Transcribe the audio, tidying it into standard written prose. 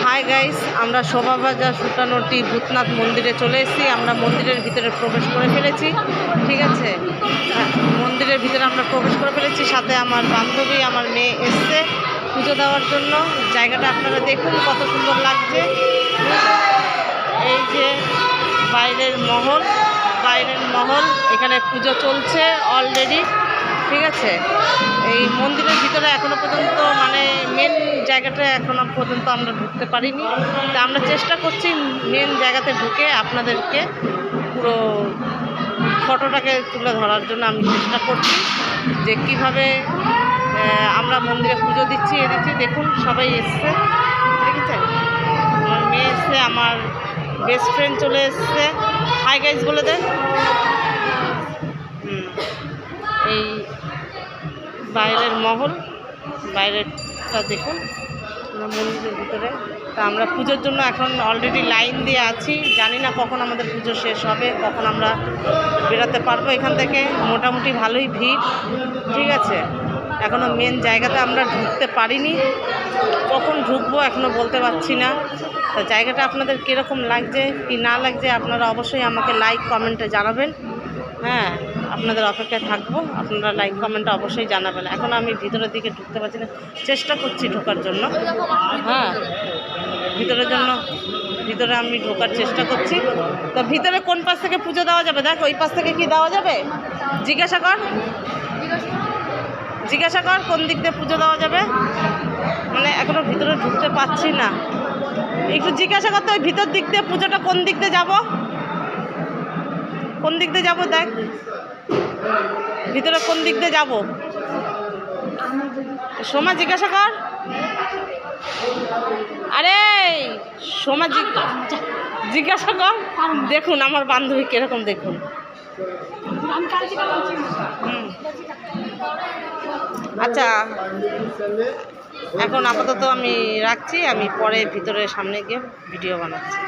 Hi guys, আমরা শোভাবাজার সুতানটি ভূতনাথ মন্দিরে চলে এসেছি। আমরা মন্দিরের ভিতরে প্রবেশ করে ফেলেছি। ঠিক আছে, মন্দিরের ভিতরে আমরা প্রবেশ করে ফেলেছি। সাথে আমার বান্ধবী, আমার মেয়ে এসছে পুজো দেওয়ার জন্য। জায়গাটা আপনারা দেখুন কত সুন্দর লাগছে। এই যে বাইরের মহল, এখানে পুজো চলছে অলরেডি। ঠিক আছে, এই মন্দিরের ভিতরে এখনো পর্যন্ত মেন জায়গাটা এখনো পর্যন্ত আমরা ঢুকতে পারিনি। তা আমরা চেষ্টা করছি মেন জায়গাতে ঢুকে আপনাদেরকে পুরো ফটোটাকে তুলে ধরার জন্য আমি চেষ্টা করছি যে কিভাবে আমরা মন্দিরে পুজো দিচ্ছি। দেখুন সবাই এসছে, দেখেছেন? আমার মেয়ে এসছে, আমার বেস্ট ফ্রেন্ড চলে এসছে। হাই গাইস বলে দেন। এই বাইরের বাইরেরটা দেখুন মন্দিরের ভিতরে। তা আমরা পুজোর জন্য এখন অলরেডি লাইন দিয়ে আছি। জানি না কখন আমাদের পুজো শেষ হবে, কখন আমরা বেরোতে পারবো এখান থেকে। মোটামুটি ভালোই ভিড়। ঠিক আছে, এখনও মেন জায়গাতে আমরা ঢুকতে পারিনি। কখন ঢুকবো এখনও বলতে পারছি না। তা জায়গাটা আপনাদের কীরকম লাগছে কি না লাগছে আপনারা অবশ্যই আমাকে লাইক কমেন্টে জানাবেন। হ্যাঁ, আপনাদের অপেক্ষায় থাকবো। আপনারা লাইক কমেন্টে অবশ্যই জানাবেন। এখন আমি ভিতরের দিকে ঢুকতে পারছি না, চেষ্টা করছি ঢোকার জন্য। হ্যাঁ, ভিতরে আমি ঢোকার চেষ্টা করছি। তো ভিতরে কোন পাশ থেকে পুজো দেওয়া যাবে? দেখ, ওই পাশ থেকে কি দেওয়া যাবে? জিজ্ঞাসা কর কোন দিক দিয়ে পুজো দেওয়া যাবে। এখনো ভিতরে ঢুকতে পারছি না। একটু জিজ্ঞাসা করতে, ওই ভিতর দিক দিয়ে পুজোটা কোন দিক দিয়ে যাবো? কোন দিক দিয়ে যাবো? দেখ ভিতরে কোন দিক দিয়ে যাবো। সোমা জিজ্ঞাসা কর। আরে সোমা জিজ্ঞাসা কর। দেখুন আমার বান্ধবী কিরকম, দেখুন। আচ্ছা, এখন আপাতত আমি রাখছি। আমি পরে ভিতরে সামনে গিয়ে ভিডিও বানাচ্ছি।